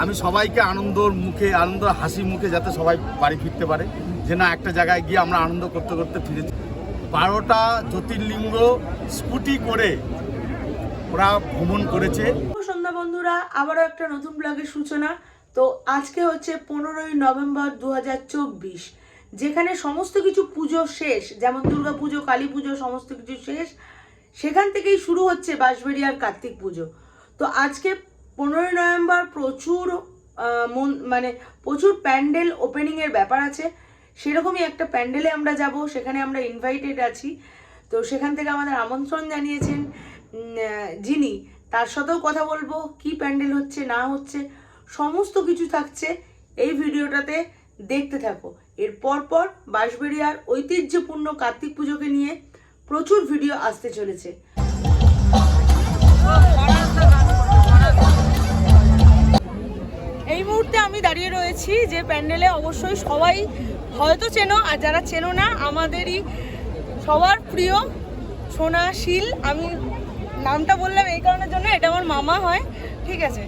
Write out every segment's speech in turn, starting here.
আমি সবাইকে আনন্দ হাসি মুখে যাতে সবাই বাড়ি ফিরতে পারে, যে না একটা জায়গায় গিয়ে আমরা আনন্দ করতে করতে ফিরেছি। 12টা জ্যোতির্লিঙ্গ স্কুটি করে ওরা ভ্রমণ করেছে। সন্ধ্যা বন্ধুরা, আবারও একটা নতুন ব্লগের সূচনা। তো আজকে হচ্ছে 15ই নভেম্বর 2024, যেখানে সমস্ত কিছু পুজো শেষ, যেমন দুর্গা পুজো, কালী পুজো, সমস্ত কিছু শেষ। সেখান থেকেই শুরু হচ্ছে বাঁশবেড়িয়ার কার্তিক পুজো। তো আজকে 15ই নভেম্বর প্রচুর প্যান্ডেল ওপেনিংয়ের ব্যাপার আছে। সেরকমই একটা প্যান্ডেলে আমরা যাব, সেখানে আমরা ইনভাইটেড আছি। তো সেখান থেকে আমাদের আমন্ত্রণ জানিয়েছেন যিনি, তার সাথেও কথা বলবো, কি প্যান্ডেল হচ্ছে না হচ্ছে সমস্ত কিছু থাকছে এই ভিডিওটাতে, দেখতে থাকো। এর পর বাঁশবেড়িয়ার ঐতিহ্যপূর্ণ কার্তিক পুজোকে নিয়ে প্রচুর ভিডিও আসতে চলেছে। এই মুহূর্তে আমি দাঁড়িয়ে রয়েছি যে প্যান্ডেলে, অবশ্যই সবাই হয়তো চেনো, আর যারা চেনো না আমাদেরই সবার প্রিয় সোনা শীল। আমি নামটা বললাম এই কারণের জন্য, এটা আমার মামা হয়, ঠিক আছে?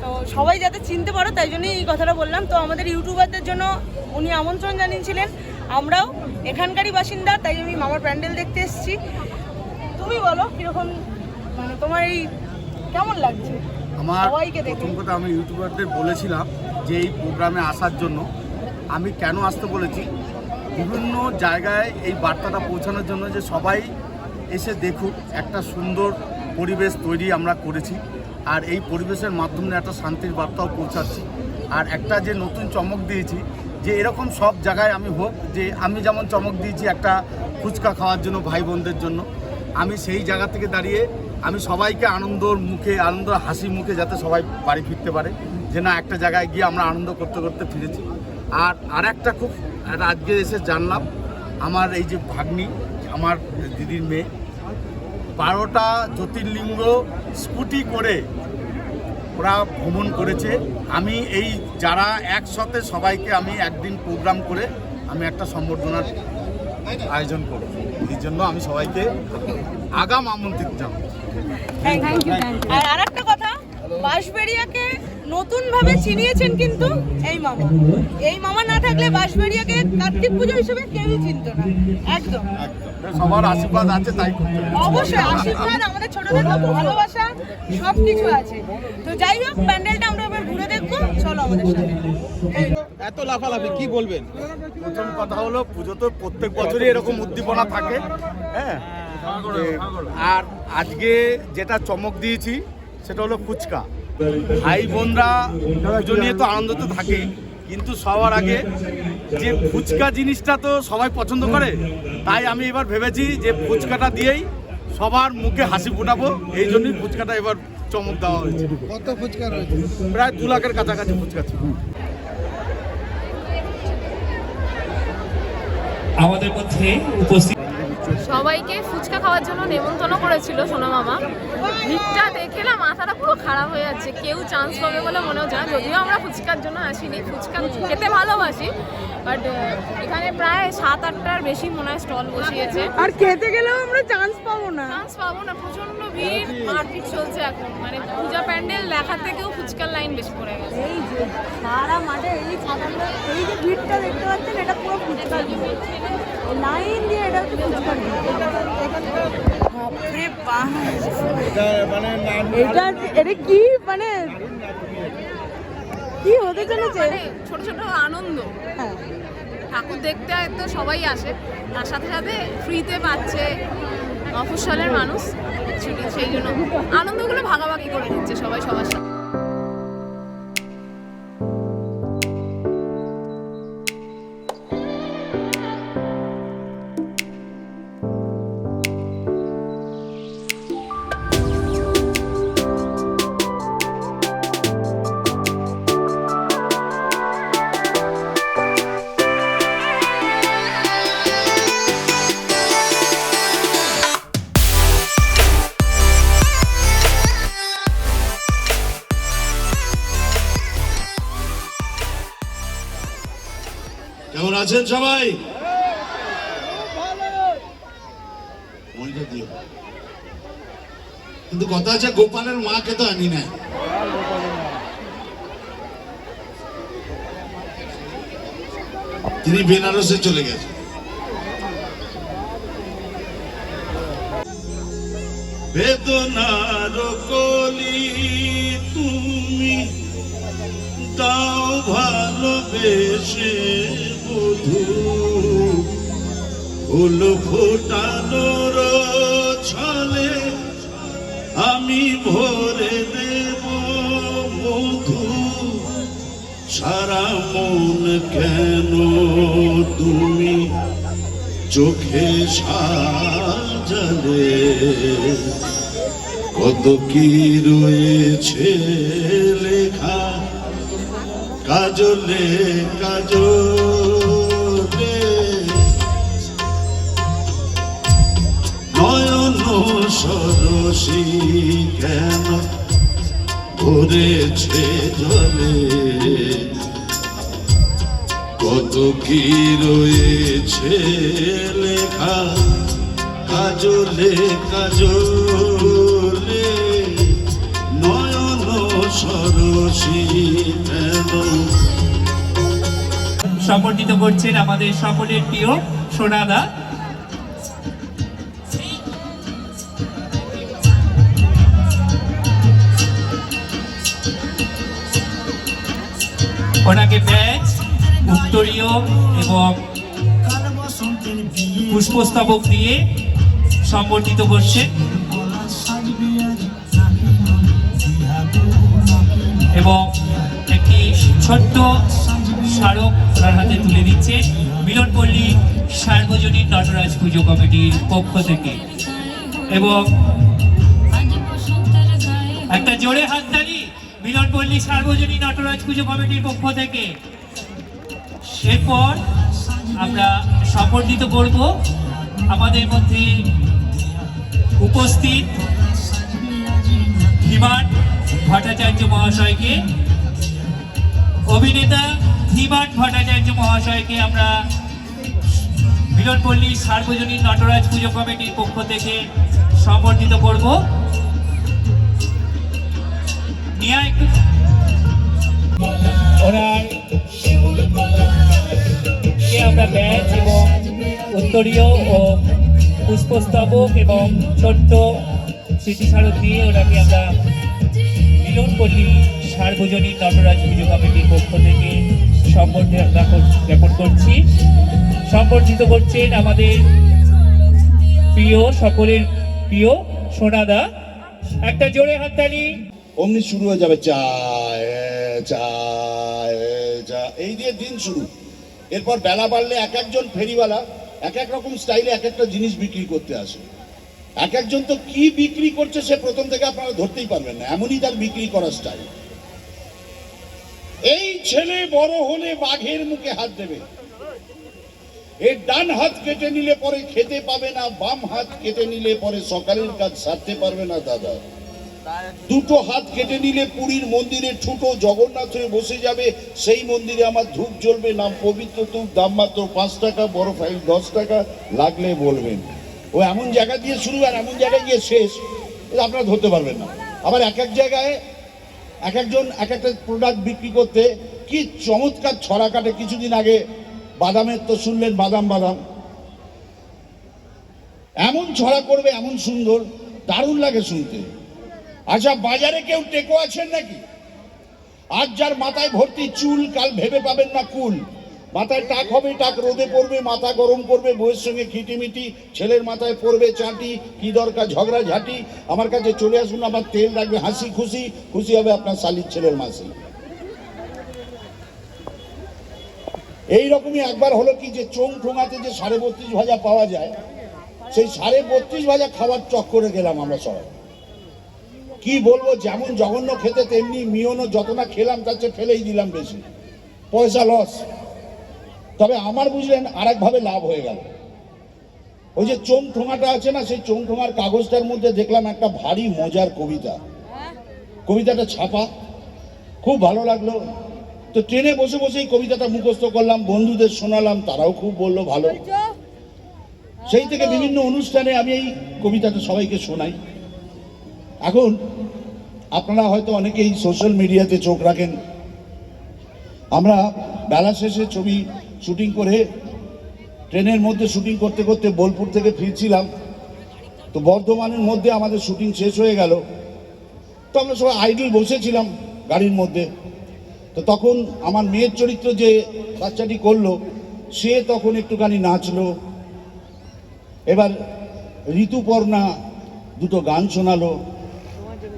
তো সবাই যাতে চিনতে পারো তাই জন্যই এই কথাটা বললাম। তো আমাদের ইউটিউবারদের জন্য উনি আমন্ত্রণ জানিয়েছিলেন, আমরাও এখানকারই বাসিন্দা, তাই আমি মামার প্যান্ডেল দেখতে এসেছি। তুমি বলো কীরকম, মানে তোমার এই কেমন লাগছে? আমার প্রথম কথা, আমি ইউটিউবারদের বলেছিলাম যে এই প্রোগ্রামে আসার জন্য। আমি কেন আসতে বলেছি, বিভিন্ন জায়গায় এই বার্তাটা পৌঁছানোর জন্য, যে সবাই এসে দেখুক একটা সুন্দর পরিবেশ তৈরি আমরা করেছি, আর এই পরিবেশের মাধ্যমে একটা শান্তির বার্তাও পৌঁছাচ্ছি। আর একটা যে নতুন চমক দিয়েছি, যে এরকম সব জায়গায় আমি হোক, যে আমি যেমন চমক দিয়েছি একটা ফুচকা খাওয়ার জন্য ভাই বোনদের জন্য, আমি সেই জায়গা থেকে দাঁড়িয়ে আমি সবাইকে আনন্দ হাসি মুখে যাতে সবাই বাড়ি ফিরতে পারে, যে না একটা জায়গায় গিয়ে আমরা আনন্দ করতে করতে ফিরেছি। আর একটা খুব আজকে এসে জানলাম, আমার এই যে ভাগ্নি, আমার দিদির মেয়ে, 12টা জ্যোতির্লিঙ্গ স্কুটি করে ওরা ভ্রমণ করেছে। আমি এই যারা একসাথে সবাইকে আমি একদিন প্রোগ্রাম করে আমি একটা সম্বর্ধনার আয়োজন করব, এই জন্য আমি সবাইকে আগাম আমন্ত্রিত জানাই। আর একটা কথা, বাঁশবেড়িয়াকে নতুনভাবে চিনিয়েছেন কিন্তু এই মামা না থাকলে বাঁশবেড়িয়াকে কার্তিক পুজো হিসেবে কেউই চিনতো না। একদম সবার আশীর্বাদ আছে, তাই অবশ্যই আশীর্বাদ, আমাদের ছোটদের ভালোবাসা সবকিছু আছে। তো যাই হোক, প্যান্ডেলটা আমরা এবার ঘুরে দেখবো, চলো আমাদের সাথে। এত লাফালাফি কি বলবেন? প্রথম কথা হলো, পুজো তো প্রত্যেক বছরই এরকম উদ্দীপনা থাকে, হ্যাঁ। আর আজকে যেটা চমক দিয়েছি সেটা হলো ফুচকা। ভাই বোনরা পুজো নিয়ে তো আনন্দ তো থাকে, কিন্তু সবার আগে যে ফুচকা জিনিসটা তো সবাই পছন্দ করে, তাই আমি এবার ভেবেছি যে ফুচকাটা দিয়েই সবার মুখে হাসি ফোটাবো, এই জন্যই ফুচকাটা এবার চমক দেওয়া হয়েছে। কত ফুচকা রয়েছে? প্রায় 2 লাখের কাছাকাছি ফুচকা ছিল। আমাদের মধ্যে উপস্থিত সবাইকে ফুচকা খাওয়ার জন্য নেমন্তন্ন করেছিল সোনা মামা। ভিড়টা দেখে না মাথাটা পুরো খারাপ হয়ে যাচ্ছে, কেউ চান্স পাবে বলে মনে হচ্ছে না। যদিও আমরা ফুচকার জন্য আসিনি, ফুচকা খেতে ভালোবাসি, বাট এখানে প্রায় 7-8টার বেশি মনে হয় স্টল বসিয়েছে, আর খেতে গেলেও আমরা চান্স পাবো না। প্রচন্ড ভিড়, মারপিট চলছে এখন। মানে পূজা প্যান্ডেল দেখার থেকেও ফুচকার লাইন বেশি পড়ে গেছে। এই যে সারা মাঠে এই যে ভিড়টা দেখতে পাচ্ছেন, এটা পুরো ফুচকার লাইন দিয়ে, এটা হচ্ছে ফুচকার। বাপরে বাপ, এটা কি মানে কি হতে চলেছে? মানে ছোট ছোট আনন্দ, ঠাকুর দেখতে তো সবাই আসে, তার সাথে সাথে ফ্রিতে পাচ্ছে মফস্বলের মানুষ ছুটি, সেই জন্য আনন্দগুলো ভাগাভাগি করে দিচ্ছে সবাই সবার সাথে। কেমন আছেন সবাই? কিন্তু কথা আছে, গোপালের মাকে তো আনি না। তিনি বেনারসে চলে গেছেন। বেদনার কলি তুমি দাও ভালোবেসে বধূ, ফুল ফোটানোর ছলে আমি ভরে দেব মধু, সারা মন কেন তুমি চোখে সাজালে, কত কি রয়েছে লেখা কাজলে কাজলে, নয়ন সরসী কেন ভরেছে জলে, কত কি রয়েছে লেখা কাজলে কাজলে, নয়ন সরসী কেন। সম্বর্ধিত করছেন আমাদের সকলের প্রিয় সোনাদা। ওনাকে ব্যাজ, উত্তরীয় এবং পুষ্পস্তবক দিয়ে সম্বর্ধিত করছেন এবং একটি ছোট্ট স্মারক ওনার হাতে তুলে দিচ্ছে মিলনপল্লী সার্বজনীন নটরাজ পুজো কমিটির পক্ষ থেকে। এবং একটা জোরে হাততালি মিলনপল্লী সার্বজনীন নটরাজ পুজো কমিটির পক্ষ থেকে। এরপর আমরা সম্বর্ধিত করব আমাদের মধ্যে উপস্থিত ধীমান ভট্টাচার্য মহাশয়কে। অভিনেতা ধীমান ভট্টাচার্য মহাশয়কে আমরা মিলনপল্লী সার্বজনীন নটরাজ পুজো কমিটির পক্ষ থেকে সম্বর্ধিত করব। ওনার আমরা ব্যাজ এবং উত্তরীয় ও পুষ্পস্তবক এবং ছোট্ট স্মৃতিস্মারক দিয়ে ওনাকে আমরা মিলনপল্লী সার্বজনীন নটরাজ পুজো কমিটির পক্ষ থেকে সম্বর্ধনা জ্ঞাপন করছি। সম্বর্ধিত করছেন আমাদের প্রিয়, সকলের প্রিয় সোনাদা। একটা জোরে হাততালি। অমনি শুরু হয়ে যাবে চায় চায় চা, এই দিয়ে দিন শুরু। এরপর বেলা বাড়লে এক একজন ফেরিওয়ালা এক এক রকম স্টাইলে এক একটা জিনিস বিক্রি করতে আসে। এক একজন তো কি বিক্রি করছে সে প্রথম থেকে আপনারা ধরতেই পারবেন না, এমনই তার বিক্রি করার স্টাইল। এই ছেলে বড় হলে বাঘের মুখে হাত দেবে, এর ডান হাত কেটে নিলে পরে খেতে পাবে না, বাম হাত কেটে নিলে পরে সকালের কাজ সারতে পারবে না দাদা। দুটো হাত কেটে নিলে পুরীর মন্দিরে ছোটো জগন্নাথ হয়ে বসে যাবে, সেই মন্দিরে আমার ধূপ জ্বলবে, নাম পবিত্র ধূপ, দাম মাত্র 5 টাকা, বড় ফাইল 10 টাকা, লাগলে বলবেন। ও এমন জায়গা দিয়ে শুরু আর এমন জায়গায় গিয়ে শেষ, আপনারা ধরতে পারবেন না। আবার এক এক জায়গায় এক একজন এক একটা প্রোডাক্ট বিক্রি করতে কি চমৎকার ছড়া কাটে। কিছুদিন আগে বাদামের তো শুনলেন, বাদাম বাদাম এমন ছড়া করবে, এমন সুন্দর, দারুণ লাগে শুনতে। আচ্ছা, বাজারে কেউ টেকো আছেন নাকি? আজ যার মাথায় ভর্তি চুল, কাল ভেবে পাবেন না কুল। মাথায় টাক হবে, টাক রোদে পড়বে, মাথা গরম করবে, বউয়ের সঙ্গে খিটিমিটি, ছেলের মাথায় পড়বে চাটি, কি দরকার ঝগড়া ঝাঁটি। আমার কাছে চলে আসুন, আমার তেল রাখবে হাসি খুশি, খুশি হবে আপনার শালির ছেলের মাসি। এইরকমই একবার হলো কি যে চোং ঠোঙাতে যে 32.5 ভাজা পাওয়া যায়, সেই 32.5 ভাজা খাবার চক্করে গেলাম আমরা সবাই। কি বলবো, যেমন জঘন্য খেতে তেমনি মিয়নও, যত না খেলাম তার চেয়ে ফেলেই দিলাম বেশি, পয়সা লস। তবে আমার বুঝলেন আর একভাবে লাভ হয়ে গেল। ওই যে চোং ঠোঙাটা আছে না, সেই চোং ঠোঙার কাগজটার মধ্যে দেখলাম একটা ভারী মজার কবিতা। কবিতাটা ছাপা, খুব ভালো লাগলো। তো ট্রেনে বসে বসে এই কবিতাটা মুখস্থ করলাম, বন্ধুদের শোনালাম, তারাও খুব বললো ভালো। সেই থেকে বিভিন্ন অনুষ্ঠানে আমি এই কবিতাটা সবাইকে শোনাই। এখন আপনারা হয়তো অনেকেই সোশ্যাল মিডিয়াতে চোখ রাখেন। আমরা বেলা শেষে ছবি শুটিং করে ট্রেনের মধ্যে শুটিং করতে করতে বোলপুর থেকে ফিরছিলাম, তো বর্ধমানের মধ্যে আমাদের শুটিং শেষ হয়ে গেল। তো আমরা সবাই আইডল বসেছিলাম গাড়ির মধ্যে। তো তখন আমার মেয়ের চরিত্র যে বাচ্চাটি করলো, সে তখন একটুখানি নাচলো। এবার ঋতুপর্ণা দুটো গান শোনালো,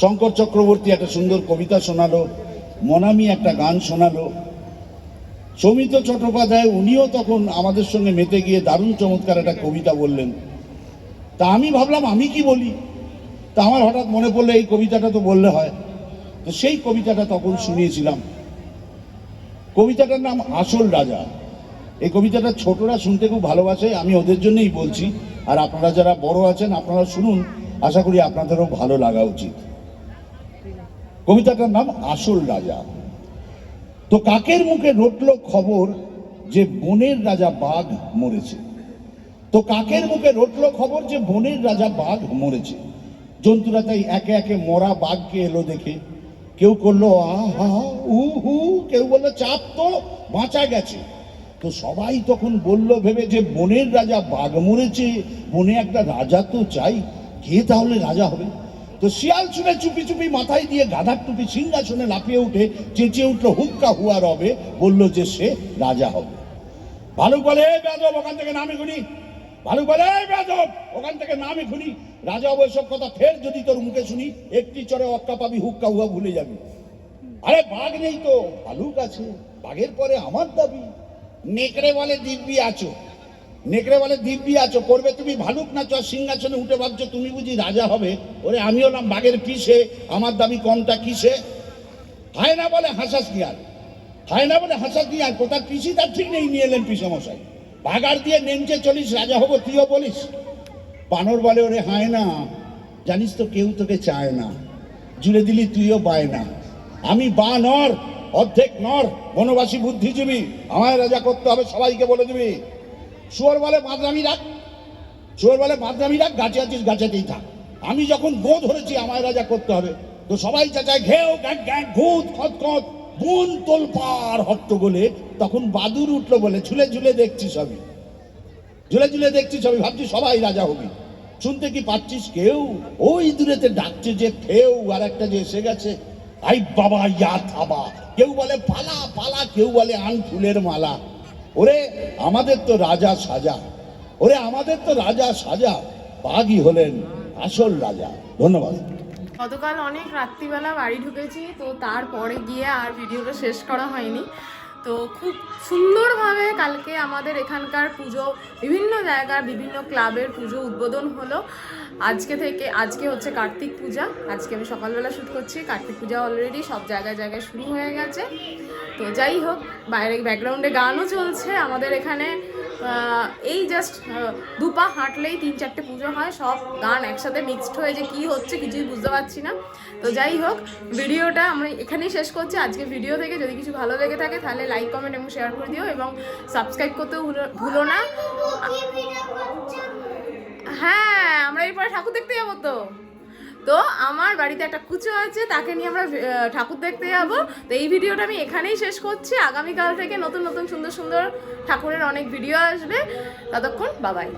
শঙ্কর চক্রবর্তী একটা সুন্দর কবিতা শোনালো, মনামি একটা গান শোনালো, সৌমিত্র চট্টোপাধ্যায় উনিও তখন আমাদের সঙ্গে মেতে গিয়ে দারুণ চমৎকার একটা কবিতা বললেন। তা আমি ভাবলাম আমি কি বলি, তা আমার হঠাৎ মনে পড়লো এই কবিতাটা তো বললে হয়। তো সেই কবিতাটা তখন শুনিয়েছিলাম। কবিতাটার নাম আসল রাজা। এই কবিতাটা ছোটরা শুনতে খুব ভালোবাসে, আমি ওদের জন্যই বলছি। আর আপনারা যারা বড় আছেন আপনারা শুনুন, আশা করি আপনাদেরও ভালো লাগা উচিত। কবিতাটার নাম আসল রাজা। তো কাকের মুখে রটল খবর যে বনের রাজা বাঘ মরেছে। তো কাকের মুখে রটল খবর যে বনের রাজা বাঘ মরেছে। জন্তুরা তাই একে একে মরা বাঘকে এলো দেখে, কেউ করলো আহা উ হু, কেউ বললো চাপ তো বাঁচা গেছে। তো সবাই তখন বলল ভেবে যে বনের রাজা বাঘ মরেছে, বনে একটা রাজা তো চাই, কে তাহলে রাজা হবে? তো শিয়াল শুনে চুপি চুপি মাথায় দিয়ে গাধার টুপি সিংহাসনে লাফিয়ে উঠে চেঁচিয়ে উঠলো হুক্কা হুয়া রবে, বললো যে সে রাজা হবে। ভালুক বলে বেয়াদব ওখান থেকে নামে খুনি, ভালুক বলে বেয়াদব ওখান থেকে নামে খুনি, রাজা হবে সব কথা ফের যদি তোর মুখে শুনি, একটি চড়ে অক্কা পাবি হুক্কা হুয়া ভুলে যাবি। আরে বাঘ নেই তো ভালুক আছে, বাঘের পরে আমার দাবি। নেকড়ে বলে দিব্যি আছো, নেকড়ে বলে দিব্যি আছো, করবে তুমি ভালুক না চর সিংহাসনে উঠে ভাবছো তুমি বুঝি রাজা হবে? ওরে আমি হলাম বাঘের পিসে, আমার দাবি কমটা কিসে? হায়না বলে হাসাস নিয়ার, হায়না বলে হাসাস নিয়ার, কোথার পিসি তার ঠিক নেই, নিয়ে এলেন পিসে মশাই। ভাগার দিয়ে নেমচে চলিস রাজা হবো তুইও বলিস। বানর বলে ওরে হায়না জানিস তো কেউ তোকে চায় না, জুড়ে দিলি তুইও পায় না। আমি বানর অর্ধেক নর, বনবাসী বুদ্ধিজীবী, আমায় রাজা করতে হবে সবাইকে বলে দিবি। শুয়োর বলে মাদ্রামি রাখ, শুয়োর বলে মাদ্রামি রাখ, গাছে আছিস গাছেতেই থাক। আমি যখন গো ধরেছি আমায় রাজা করতে হবে, তো সবাই চাচায় ঘেউ গ্যাং গ্যাং ভূত খত খত বুন তোলপাড় হট্টগোলে। তখন বাদুর উঠলো বলে ঝুলে ঝুলে দেখছি সবই, ঝুলে ঝুলে দেখছি সবই, ভাবছি সবাই রাজা হবি। শুনতে কি পাচ্ছিস কেউ? ওই দূরেতে ডাকছে যে ফেউ, আর একটা যে এসে গেছে, আই বাবা ইয়া থাবা। কেউ বলে পালা পালা, কেউ বলে আন ফুলের মালা। ওরে আমাদের তো রাজা সাজা, ওরে আমাদের তো রাজা সাজা, বাঘই হলেন আসল রাজা। ধন্যবাদ। গতকাল অনেক রাত্রিবেলা বাড়ি ঢুকেছি, তো তারপরে গিয়ে আর ভিডিওটা শেষ করা হয়নি। তো খুব সুন্দরভাবে কালকে আমাদের এখানকার পুজো, বিভিন্ন জায়গার বিভিন্ন ক্লাবের পুজো উদ্বোধন হলো। আজকে হচ্ছে কার্তিক পূজা, আজকে আমি সকালবেলা শ্যুট করছি। কার্তিক পূজা অলরেডি সব জায়গায় জায়গায় শুরু হয়ে গেছে। তো যাই হোক, বাইরে ব্যাকগ্রাউন্ডে গানও চলছে। আমাদের এখানে এই জাস্ট দুপা হাঁটলেই 3-4টে পুজো হয়, সব গান একসাথে মিক্সড হয়ে যে কী হচ্ছে কিছুই বুঝতে পারছি না। তো যাই হোক, ভিডিওটা আমরা এখানেই শেষ করছি। আজকে ভিডিও থেকে যদি কিছু ভালো লেগে থাকে তাহলে লাইক কমেন্ট এবং শেয়ার করে দিও, এবং সাবস্ক্রাইব করতেও ভুলো না। হ্যাঁ, আমরা এরপরে ঠাকুর দেখতে যাবো। তো আমার বাড়িতে একটা কুচো আছে, তাকে নিয়ে আমরা ঠাকুর দেখতে যাবো। তো এই ভিডিওটা আমি এখানেই শেষ করছি। আগামীকাল থেকে নতুন নতুন সুন্দর সুন্দর ঠাকুরের অনেক ভিডিও আসবে। ততক্ষণ বাবাই।